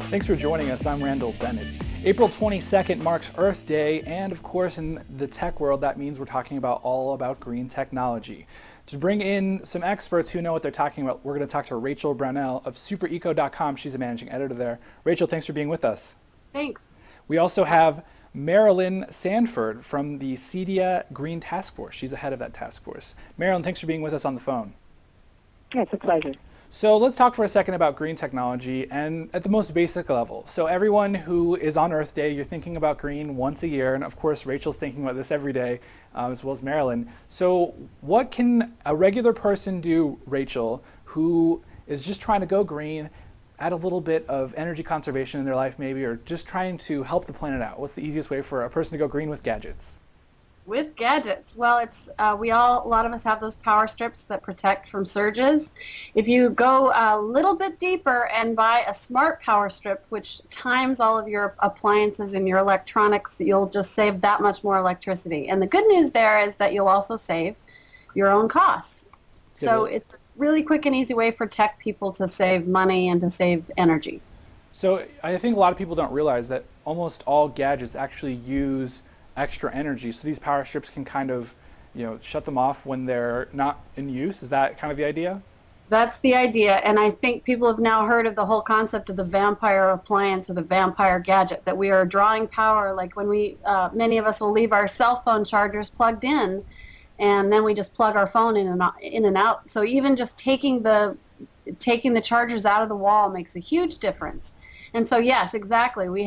Thanks for joining us. I'm Randall Bennett. April 22nd marks Earth Day, and of course in the tech world that means we're talking about all about green technology. To bring in some experts who know what they're talking about, we're going to talk to Rachael Brownell of supereco.com. She's the managing editor there. Rachael, thanks for being with us. Thanks. We also have Marilyn Sanford from the CEDIA Green Task Force. She's the head of that task force. Marilyn, thanks for being with us on the phone. Yeah, it's a pleasure. So let's talk for a second about green technology and at the most basic level. So everyone who is on Earth Day, you're thinking about green once a year, and of course Rachel's thinking about this every day, as well as Marilyn. So what can a regular person do, Rachael, who is just trying to go green, add a little bit of energy conservation in their life maybe, or just trying to help the planet out? What's the easiest way for a person to go green with gadgets? With gadgets, well, it's a lot of us have those power strips that protect from surges. If you go a little bit deeper and buy a smart power strip, which times all of your appliances and your electronics, you'll just save that much more electricity. And the good news there is that you'll also save your own costs. So it's a really quick and easy way for tech people to save money and to save energy. So I think a lot of people don't realize that almost all gadgets actually use extra energy, so these power strips can kind of, shut them off when they're not in use. Is that kind of the idea? That's the idea, and I think people have now heard of the whole concept of the vampire appliance or the vampire gadget, that we are drawing power, like when we, many of us will leave our cell phone chargers plugged in, and then we just plug our phone in and out. So even just taking the chargers out of the wall makes a huge difference. And so yes, exactly. We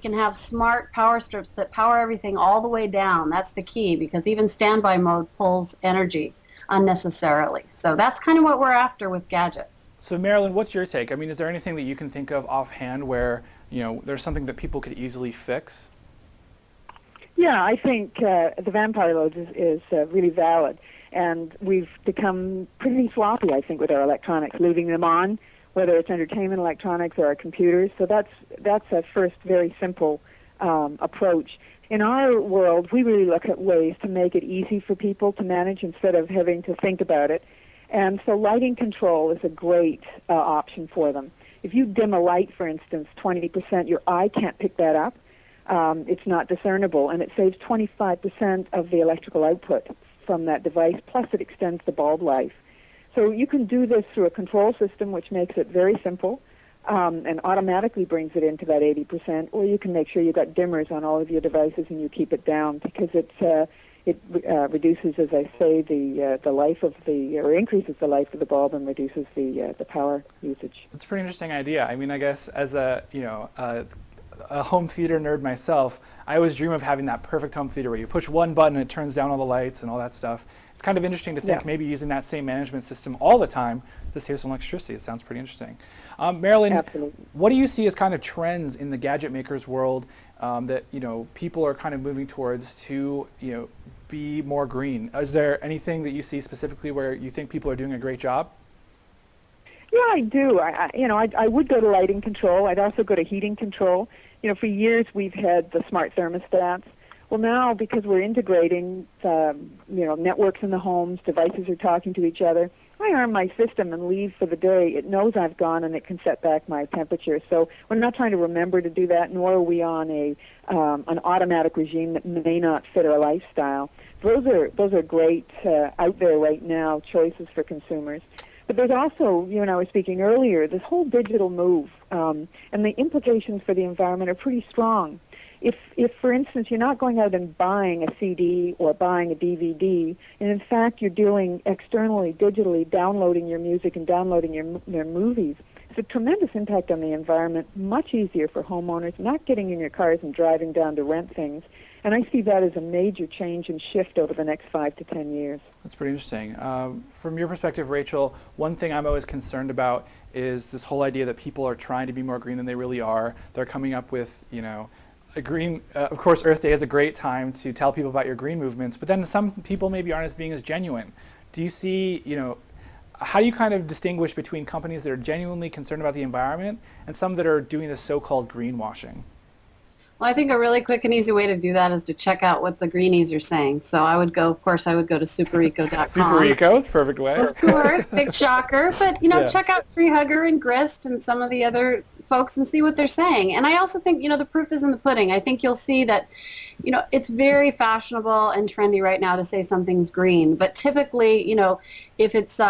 can have smart power strips that power everything all the way down. That's the key, because even standby mode pulls energy unnecessarily. So that's kind of what we're after with gadgets. So Marilyn, what's your take? I mean, is there anything that you can think of offhand where there's something that people could easily fix? Yeah, I think the vampire load is really valid, and we've become pretty sloppy, I think, with our electronics, leaving them on, whether it's entertainment electronics or our computers. So that's a first very simple approach. In our world, we really look at ways to make it easy for people to manage instead of having to think about it. And so lighting control is a great option for them. If you dim a light, for instance, 20%, your eye can't pick that up. It's not discernible, and it saves 25% of the electrical output from that device, plus it extends the bulb life. So you can do this through a control system, which makes it very simple and automatically brings it into that 80%, or you can make sure you've got dimmers on all of your devices and you keep it down, because it reduces, as I say, the life of or increases the life of the bulb and reduces the power usage. It's a pretty interesting idea. I mean, I guess as a home theater nerd myself, I always dream of having that perfect home theater where you push one button and it turns down all the lights and all that stuff. It's kind of interesting to think maybe using that same management system all the time to save some electricity. It sounds pretty interesting. Marilyn, Absolutely. What do you see as kind of trends in the gadget makers world that people are kind of moving towards to be more green? Is there anything that you see specifically where you think people are doing a great job? Yeah, I do. I would go to lighting control. I'd also go to heating control. For years we've had the smart thermostats. Well, now, because we're integrating, networks in the homes, devices are talking to each other, I arm my system and leave for the day. It knows I've gone and it can set back my temperature. So we're not trying to remember to do that, nor are we on an automatic regime that may not fit our lifestyle. Those are great out there right now choices for consumers. But there's also, you and I were speaking earlier, this whole digital move, and the implications for the environment are pretty strong. If, for instance, you're not going out and buying a CD or buying a DVD, and in fact you're doing externally, digitally, downloading your music and downloading your movies, it's a tremendous impact on the environment, much easier for homeowners, not getting in your cars and driving down to rent things. And I see that as a major change and shift over the next 5 to 10 years. That's pretty interesting. From your perspective, Rachael, one thing I'm always concerned about is this whole idea that people are trying to be more green than they really are. They're coming up with, a green, of course, Earth Day is a great time to tell people about your green movements, but then some people maybe aren't being as genuine. Do you see, how do you kind of distinguish between companies that are genuinely concerned about the environment and some that are doing this so-called greenwashing? Well, I think a really quick and easy way to do that is to check out what the Greenies are saying. So I would go, of course, I would go to supereco.com. Super Eco, it's a perfect way. Of course, big shocker. But, Yeah. check out Free Hugger and Grist and some of the other folks and see what they're saying. And I also think, the proof is in the pudding. I think you'll see that, it's very fashionable and trendy right now to say something's green. But typically, if it's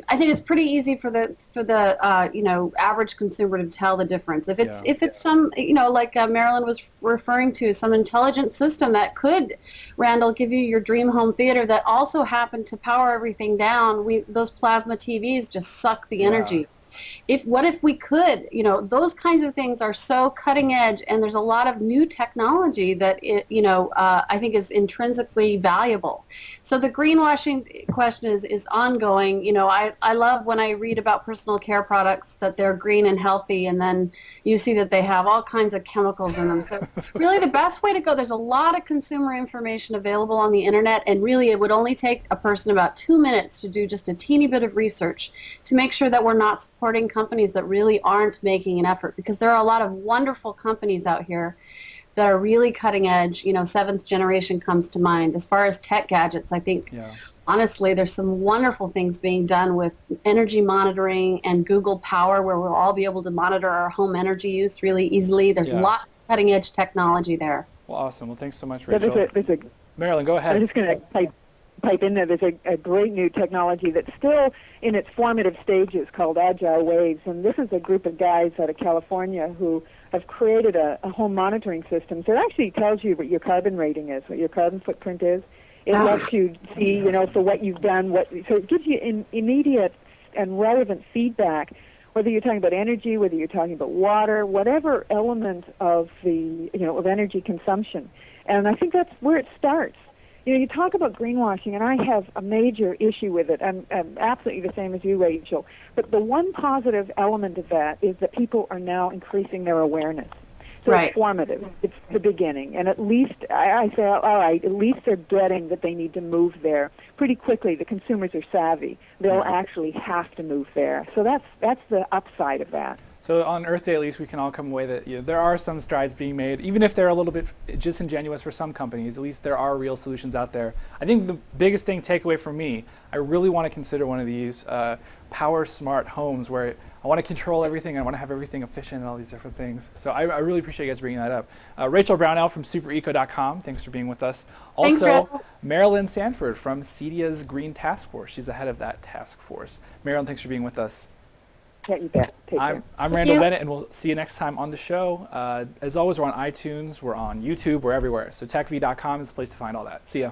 I think it's pretty easy for the average consumer to tell the difference. If it's some like Marilyn was referring to, some intelligent system that could, Randall, give you your dream home theater that also happened to power everything down. Those plasma TVs just suck the energy. What if we could, those kinds of things are so cutting edge, and there's a lot of new technology that I think is intrinsically valuable. So the greenwashing question is ongoing. I love when I read about personal care products that they're green and healthy, and then you see that they have all kinds of chemicals in them. So really the best way to go, there's a lot of consumer information available on the internet, and really it would only take a person about 2 minutes to do just a teeny bit of research to make sure that we're not supporting companies that really aren't making an effort, because there are a lot of wonderful companies out here that are really cutting edge. Seventh Generation comes to mind. As far as tech gadgets, I think honestly there's some wonderful things being done with energy monitoring and Google Power, where we'll all be able to monitor our home energy use really easily. There's lots of cutting edge technology there. Well, awesome. Well, thanks so much, Rachel. Marilyn, go ahead. I'm just going to pipe in there. There's a great new technology that's still in its formative stages called Agile Waves, and this is a group of guys out of California who have created a home monitoring system that actually tells you what your carbon rating is, what your carbon footprint is. It lets you see, for what you've done, so it gives you immediate and relevant feedback, whether you're talking about energy, whether you're talking about water, whatever element of the, of energy consumption. And I think that's where it starts. You talk about greenwashing, and I have a major issue with it. I'm absolutely the same as you, Rachel. But the one positive element of that is that people are now increasing their awareness. So it's formative. It's the beginning. And at least, I say, all right, at least they're getting that they need to move there. Pretty quickly, the consumers are savvy. They'll actually have to move there. So that's the upside of that. So on Earth Day, at least, we can all come away that there are some strides being made, even if they're a little bit disingenuous for some companies. At least there are real solutions out there. I think the biggest takeaway for me, I really want to consider one of these power smart homes where I want to control everything. I want to have everything efficient and all these different things. So I really appreciate you guys bringing that up. Rachael Brownell from supereco.com, thanks for being with us. Also, Thanks, Marilyn Sanford from CEDIA's Green Task Force. She's the head of that task force. Marilyn, thanks for being with us. Yeah, you bet. Take care. I'm Randall Bennett, and we'll see you next time on the show. As always, we're on iTunes, we're on YouTube, we're everywhere. So techv.com is the place to find all that. See ya.